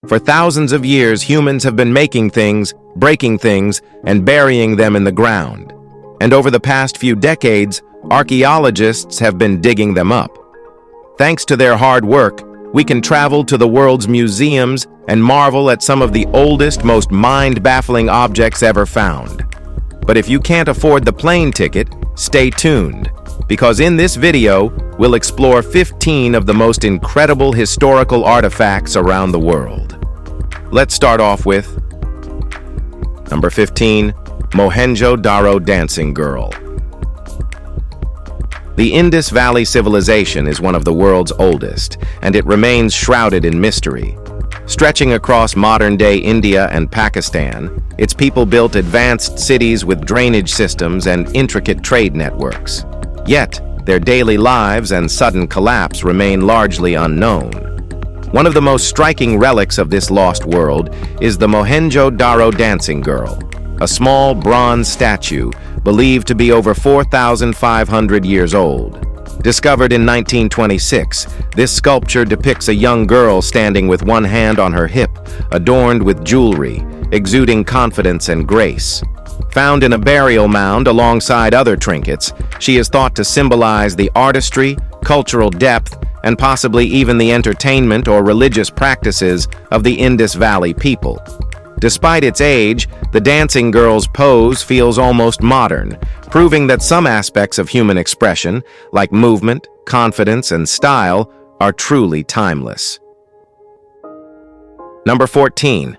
For thousands of years, humans have been making things, breaking things, and burying them in the ground. And over the past few decades, archaeologists have been digging them up. Thanks to their hard work, we can travel to the world's museums and marvel at some of the oldest, most mind-baffling objects ever found. But if you can't afford the plane ticket, stay tuned, because in this video, we'll explore 15 of the most incredible historical artifacts around the world. Let's start off with number 15, Mohenjo-Daro Dancing Girl. The Indus Valley Civilization is one of the world's oldest, and it remains shrouded in mystery. Stretching across modern-day India and Pakistan, its people built advanced cities with drainage systems and intricate trade networks. Yet, their daily lives and sudden collapse remain largely unknown. One of the most striking relics of this lost world is the Mohenjo-Daro Dancing Girl, a small bronze statue believed to be over 4,500 years old. Discovered in 1926, this sculpture depicts a young girl standing with one hand on her hip, adorned with jewelry, exuding confidence and grace. Found in a burial mound alongside other trinkets, she is thought to symbolize the artistry, cultural depth, and possibly even the entertainment or religious practices of the Indus Valley people. Despite its age, the dancing girl's pose feels almost modern, proving that some aspects of human expression, like movement, confidence, and style, are truly timeless. Number 14.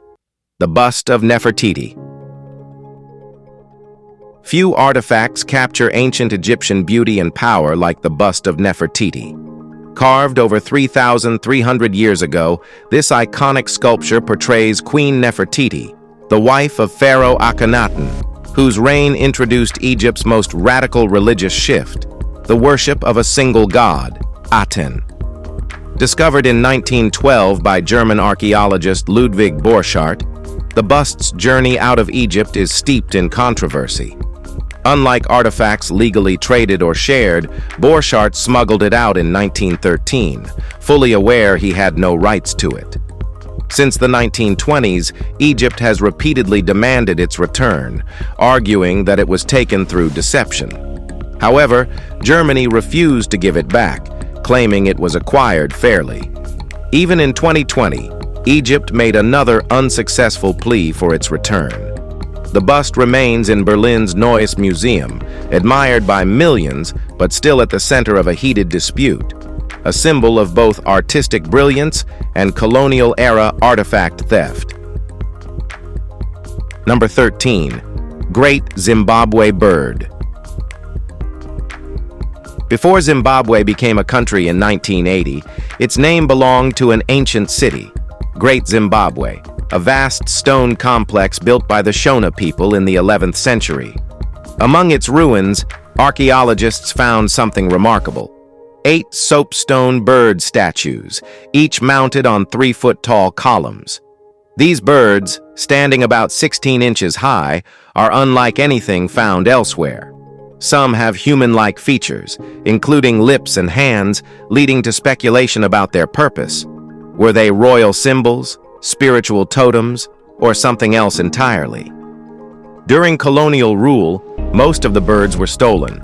The Bust of Nefertiti. Few artifacts capture ancient Egyptian beauty and power like the bust of Nefertiti. Carved over 3,300 years ago, this iconic sculpture portrays Queen Nefertiti, the wife of Pharaoh Akhenaten, whose reign introduced Egypt's most radical religious shift, the worship of a single god, Aten. Discovered in 1912 by German archaeologist Ludwig Borchardt, the bust's journey out of Egypt is steeped in controversy. Unlike artifacts legally traded or shared, Borchardt smuggled it out in 1913, fully aware he had no rights to it. Since the 1920s, Egypt has repeatedly demanded its return, arguing that it was taken through deception. However, Germany refused to give it back, claiming it was acquired fairly. Even in 2020, Egypt made another unsuccessful plea for its return. The bust remains in Berlin's Neues Museum, admired by millions, but still at the center of a heated dispute, a symbol of both artistic brilliance and colonial-era artifact theft. Number 13. Great Zimbabwe Bird. Before Zimbabwe became a country in 1980, its name belonged to an ancient city, Great Zimbabwe, a vast stone complex built by the Shona people in the 11th century. Among its ruins, archaeologists found something remarkable: 8 soapstone bird statues, each mounted on 3-foot-tall columns. These birds, standing about 16 inches high, are unlike anything found elsewhere. Some have human-like features, including lips and hands, leading to speculation about their purpose. Were they royal symbols, spiritual totems, or something else entirely? During colonial rule, most of the birds were stolen.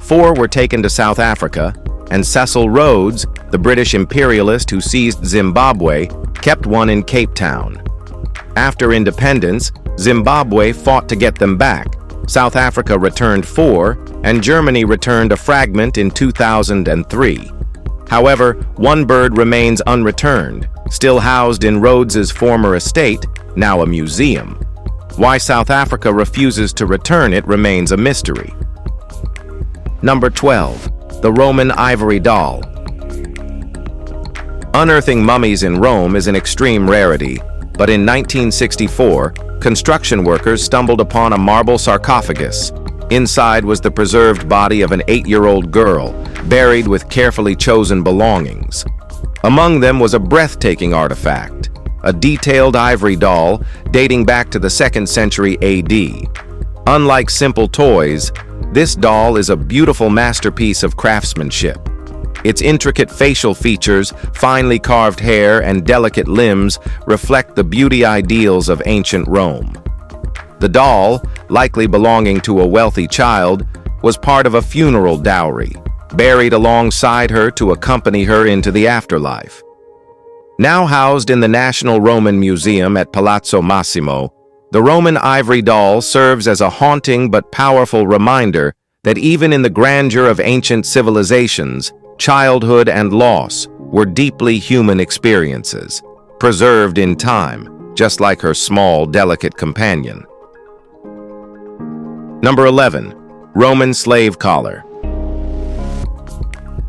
4 were taken to South Africa, and Cecil Rhodes, the British imperialist who seized Zimbabwe, kept one in Cape Town. After independence, Zimbabwe fought to get them back. South Africa returned 4, and Germany returned a fragment in 2003. However, one bird remains unreturned, still housed in Rhodes's former estate, now a museum. Why South Africa refuses to return it remains a mystery. Number 12. The Roman Ivory Doll. Unearthing mummies in Rome is an extreme rarity, but in 1964, construction workers stumbled upon a marble sarcophagus. Inside was the preserved body of an 8-year-old girl, buried with carefully chosen belongings. Among them was a breathtaking artifact, a detailed ivory doll dating back to the 2nd century AD. Unlike simple toys, this doll is a beautiful masterpiece of craftsmanship. Its intricate facial features, finely carved hair, and delicate limbs reflect the beauty ideals of ancient Rome. The doll, likely belonging to a wealthy child, was part of a funeral dowry, buried alongside her to accompany her into the afterlife. Now housed in the National Roman Museum at Palazzo Massimo, the Roman ivory doll serves as a haunting but powerful reminder that even in the grandeur of ancient civilizations, childhood and loss were deeply human experiences, preserved in time, just like her small, delicate companion. Number 11. Roman slave collar.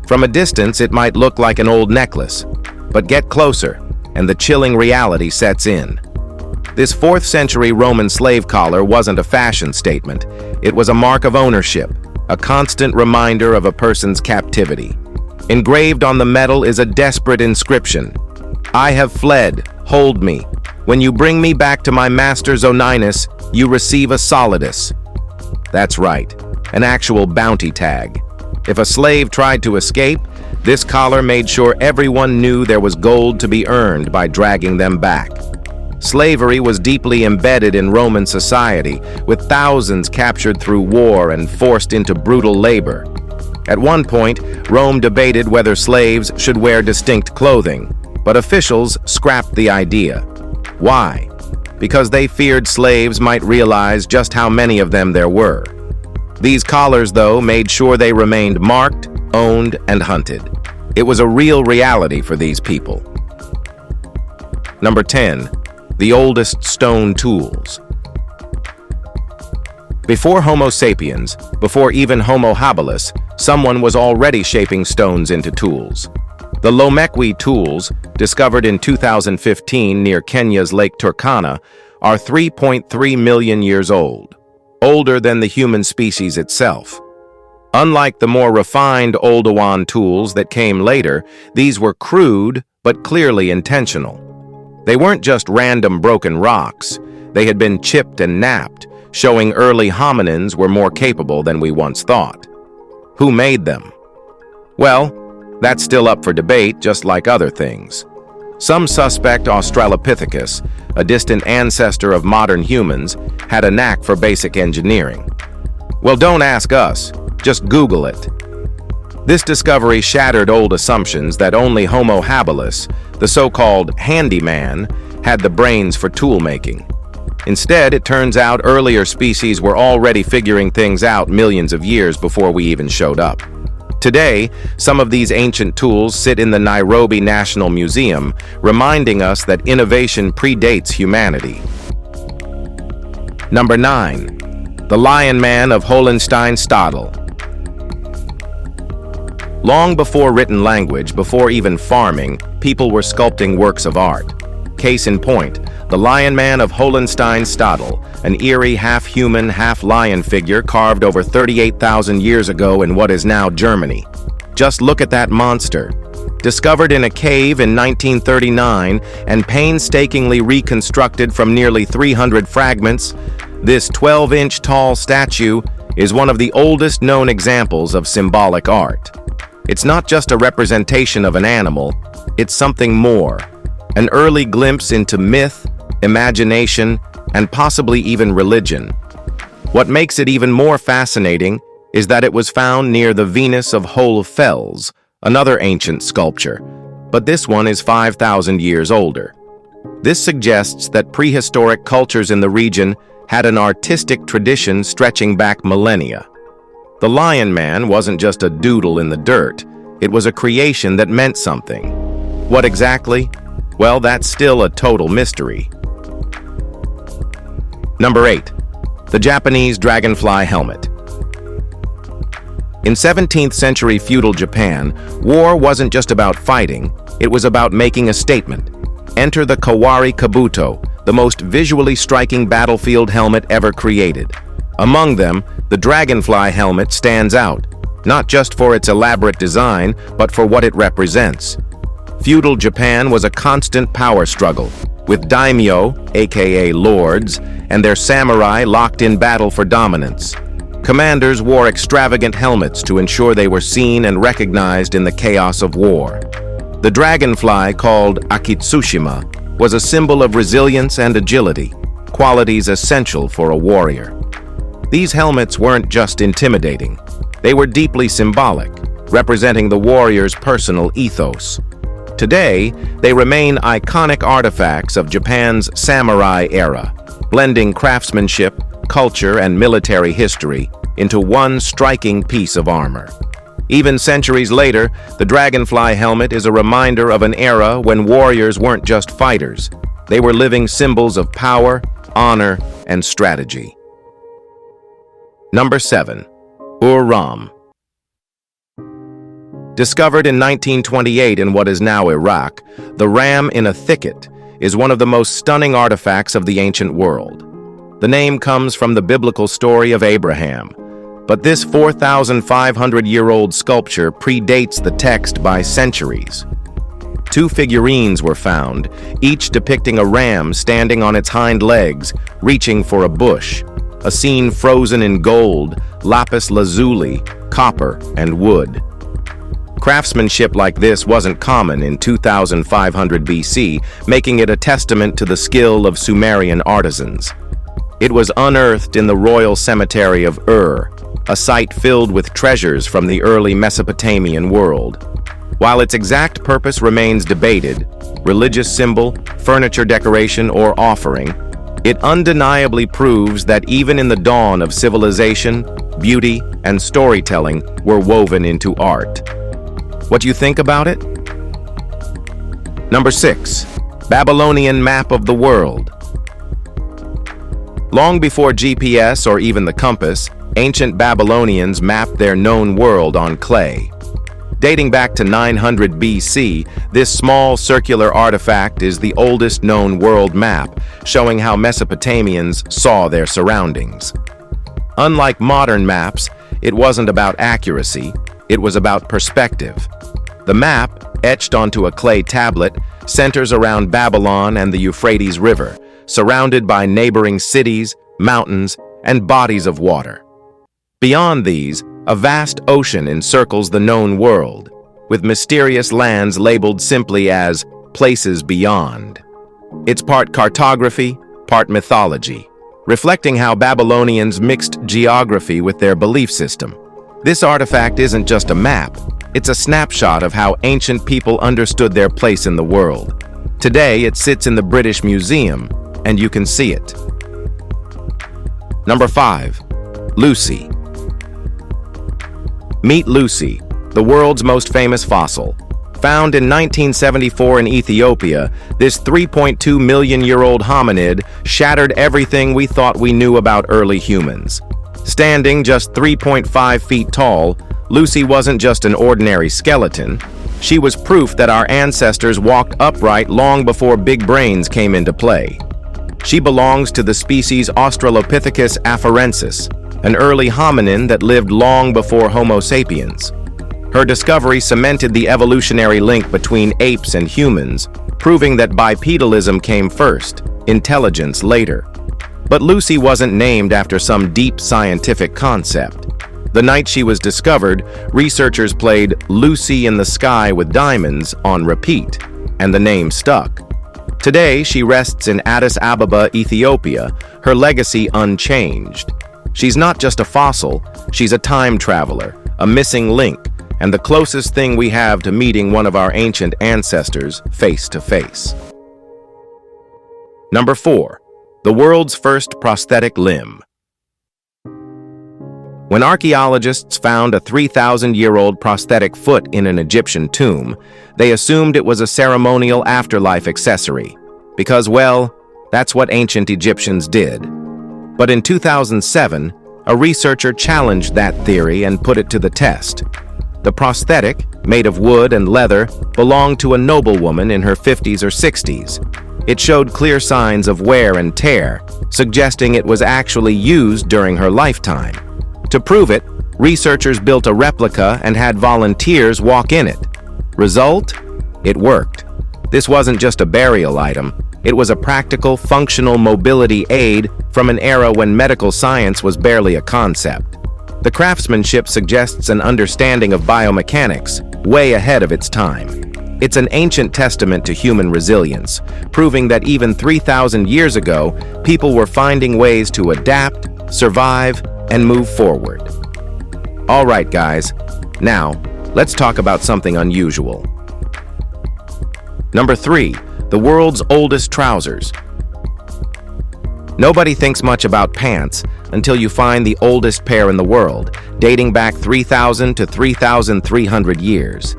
From a distance, it might look like an old necklace, but get closer, and the chilling reality sets in. This 4th century Roman slave collar wasn't a fashion statement. It was a mark of ownership, a constant reminder of a person's captivity. Engraved on the metal is a desperate inscription. "I have fled, hold me. When you bring me back to my master Zoninus, you receive a solidus." That's right, an actual bounty tag. If a slave tried to escape, this collar made sure everyone knew there was gold to be earned by dragging them back. Slavery was deeply embedded in Roman society, with thousands captured through war and forced into brutal labor. At one point, Rome debated whether slaves should wear distinct clothing, but officials scrapped the idea. Why? Because they feared slaves might realize just how many of them there were. These collars, though, made sure they remained marked, owned, and hunted. It was a real reality for these people. Number 10. The oldest stone tools. Before Homo sapiens, before even Homo habilis, someone was already shaping stones into tools. The Lomekwi tools, discovered in 2015 near Kenya's Lake Turkana, are 3.3 million years old, older than the human species itself. Unlike the more refined Oldowan tools that came later, these were crude but clearly intentional. They weren't just random broken rocks. They had been chipped and knapped, showing early hominins were more capable than we once thought. Who made them? Well, that's still up for debate, just like other things. Some suspect Australopithecus, a distant ancestor of modern humans, had a knack for basic engineering. Well, don't ask us, just Google it. This discovery shattered old assumptions that only Homo habilis, the so-called handyman, had the brains for tool-making. Instead, it turns out earlier species were already figuring things out millions of years before we even showed up. Today, some of these ancient tools sit in the Nairobi National Museum, reminding us that innovation predates humanity. Number 9. The Lion Man of Hohenstein-Stadel. Long before written language, before even farming, people were sculpting works of art. Case in point, the Lion Man of Hohenstein-Stadel, an eerie half-human, half-lion figure carved over 38,000 years ago in what is now Germany. Just look at that monster. Discovered in a cave in 1939 and painstakingly reconstructed from nearly 300 fragments, this 12-inch tall statue is one of the oldest known examples of symbolic art. It's not just a representation of an animal, it's something more. An early glimpse into myth, imagination, and possibly even religion. What makes it even more fascinating is that it was found near the Venus of Hohlfels, another ancient sculpture, but this one is 5,000 years older. This suggests that prehistoric cultures in the region had an artistic tradition stretching back millennia. The Lion Man wasn't just a doodle in the dirt, it was a creation that meant something. What exactly? Well, that's still a total mystery. Number 8. The Japanese dragonfly helmet. In 17th century feudal Japan, war wasn't just about fighting, it was about making a statement. Enter the Kawari Kabuto, the most visually striking battlefield helmet ever created. Among them, the dragonfly helmet stands out, not just for its elaborate design, but for what it represents. Feudal Japan was a constant power struggle, with daimyo, aka lords, and their samurai locked in battle for dominance. Commanders wore extravagant helmets to ensure they were seen and recognized in the chaos of war. The dragonfly, called Akitsushima, was a symbol of resilience and agility, qualities essential for a warrior. These helmets weren't just intimidating. They were deeply symbolic, representing the warrior's personal ethos. Today, they remain iconic artifacts of Japan's samurai era, blending craftsmanship, culture, and military history into one striking piece of armor. Even centuries later, the dragonfly helmet is a reminder of an era when warriors weren't just fighters. They were living symbols of power, honor, and strategy. Number 7. Ram. Discovered in 1928 in what is now Iraq, the ram in a thicket is one of the most stunning artifacts of the ancient world. The name comes from the biblical story of Abraham, but this 4,500-year-old sculpture predates the text by centuries. 2 figurines were found, each depicting a ram standing on its hind legs, reaching for a bush, a scene frozen in gold, lapis lazuli, copper, and wood. Craftsmanship like this wasn't common in 2500 BC, making it a testament to the skill of Sumerian artisans. It was unearthed in the royal cemetery of Ur, a site filled with treasures from the early Mesopotamian world. While its exact purpose remains debated, religious symbol, furniture decoration, or offering, it undeniably proves that even in the dawn of civilization, beauty, and storytelling were woven into art. What do you think about it? Number 6. Babylonian map of the world. Long before GPS or even the compass, ancient Babylonians mapped their known world on clay. Dating back to 900 BC, this small circular artifact is the oldest known world map, showing how Mesopotamians saw their surroundings. Unlike modern maps, it wasn't about accuracy, it was about perspective. The map, etched onto a clay tablet, centers around Babylon and the Euphrates River, surrounded by neighboring cities, mountains, and bodies of water. Beyond these, a vast ocean encircles the known world, with mysterious lands labeled simply as places beyond. It's part cartography, part mythology, reflecting how Babylonians mixed geography with their belief system. This artifact isn't just a map, it's a snapshot of how ancient people understood their place in the world. Today, it sits in the British Museum, and you can see it. Number 5. Lucy. Meet Lucy, the world's most famous fossil. Found in 1974 in Ethiopia, this 3.2 million-year-old hominid shattered everything we thought we knew about early humans. Standing just 3.5 feet tall, Lucy wasn't just an ordinary skeleton. She was proof that our ancestors walked upright long before big brains came into play. She belongs to the species Australopithecus afarensis, an early hominin that lived long before Homo sapiens. Her discovery cemented the evolutionary link between apes and humans, proving that bipedalism came first, intelligence later. But Lucy wasn't named after some deep scientific concept. The night she was discovered, researchers played "Lucy in the Sky with Diamonds" on repeat, and the name stuck. Today, she rests in Addis Ababa, Ethiopia, her legacy unchanged. She's not just a fossil, she's a time traveler, a missing link, and the closest thing we have to meeting one of our ancient ancestors face to face. Number 4. The world's first prosthetic limb. When archaeologists found a 3,000-year-old prosthetic foot in an Egyptian tomb, they assumed it was a ceremonial afterlife accessory, because, well, that's what ancient Egyptians did. But in 2007, a researcher challenged that theory and put it to the test. The prosthetic, made of wood and leather, belonged to a noblewoman in her 50s or 60s. It showed clear signs of wear and tear, suggesting it was actually used during her lifetime. To prove it, researchers built a replica and had volunteers walk in it. Result? It worked. This wasn't just a burial item. It was a practical, functional mobility aid from an era when medical science was barely a concept. The craftsmanship suggests an understanding of biomechanics way ahead of its time. It's an ancient testament to human resilience, proving that even 3,000 years ago, people were finding ways to adapt, survive, and move forward. All right, guys. Now, let's talk about something unusual. Number 3, the world's oldest trousers. Nobody thinks much about pants until you find the oldest pair in the world, dating back 3,000 to 3,300 years.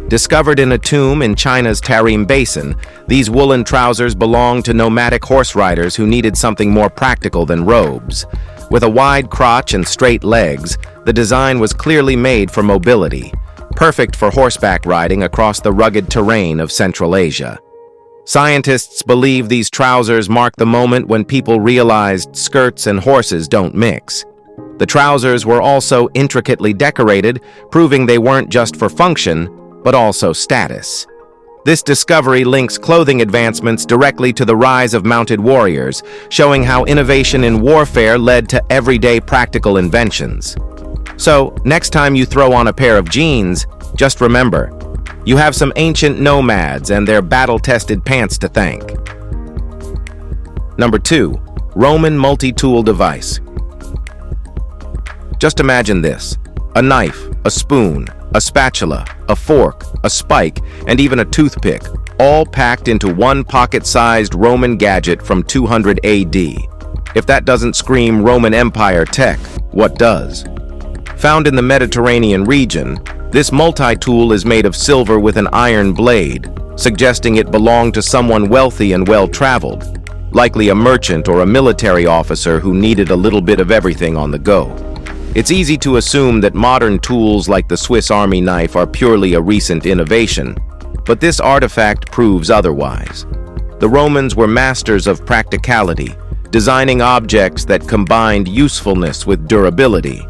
Discovered in a tomb in China's Tarim Basin, these woolen trousers belonged to nomadic horse riders who needed something more practical than robes. With a wide crotch and straight legs, the design was clearly made for mobility, perfect for horseback riding across the rugged terrain of Central Asia. Scientists believe these trousers mark the moment when people realized skirts and horses don't mix. The trousers were also intricately decorated, proving they weren't just for function, but also status. This discovery links clothing advancements directly to the rise of mounted warriors, showing how innovation in warfare led to everyday practical inventions. So, next time you throw on a pair of jeans, just remember, you have some ancient nomads and their battle-tested pants to thank. Number 2, Roman multi-tool device. Just imagine this: a knife, a spoon, a spatula, a fork, a spike, and even a toothpick, all packed into one pocket-sized Roman gadget from 200 AD. If that doesn't scream Roman Empire tech, what does? Found in the Mediterranean region, this multi-tool is made of silver with an iron blade, suggesting it belonged to someone wealthy and well-traveled, likely a merchant or a military officer who needed a little bit of everything on the go. It's easy to assume that modern tools like the Swiss Army knife are purely a recent innovation, but this artifact proves otherwise. The Romans were masters of practicality, designing objects that combined usefulness with durability.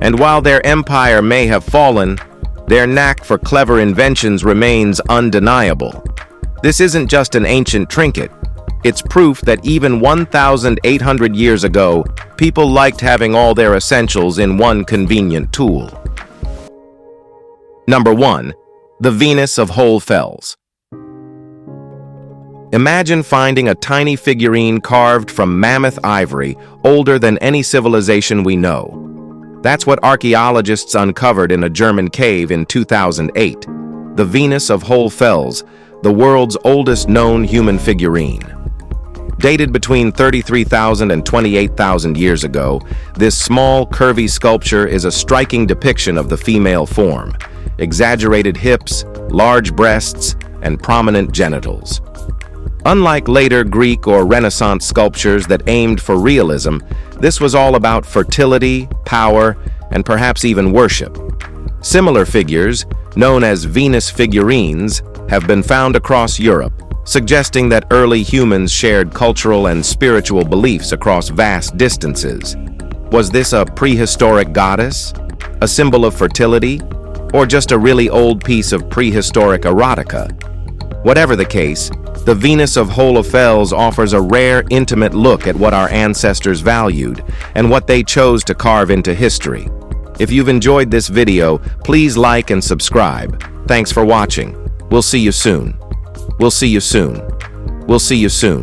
And while their empire may have fallen, their knack for clever inventions remains undeniable. This isn't just an ancient trinket. It's proof that even 1,800 years ago, people liked having all their essentials in one convenient tool. Number 1, the Venus of Whole Fells. Imagine finding a tiny figurine carved from mammoth ivory, older than any civilization we know. That's what archaeologists uncovered in a German cave in 2008. The Venus of Whole Fells, the world's oldest known human figurine. Dated between 33,000 and 28,000 years ago, this small, curvy sculpture is a striking depiction of the female form: exaggerated hips, large breasts, and prominent genitals. Unlike later Greek or Renaissance sculptures that aimed for realism, this was all about fertility, power, and perhaps even worship. Similar figures, known as Venus figurines, have been found across Europe, suggesting that early humans shared cultural and spiritual beliefs across vast distances. Was this a prehistoric goddess, a symbol of fertility, or just a really old piece of prehistoric erotica? Whatever the case, the Venus of Whole Fells offers a rare, intimate look at what our ancestors valued and what they chose to carve into history. If you've enjoyed this video, please like and subscribe. Thanks for watching. We'll see you soon. We'll see you soon. We'll see you soon.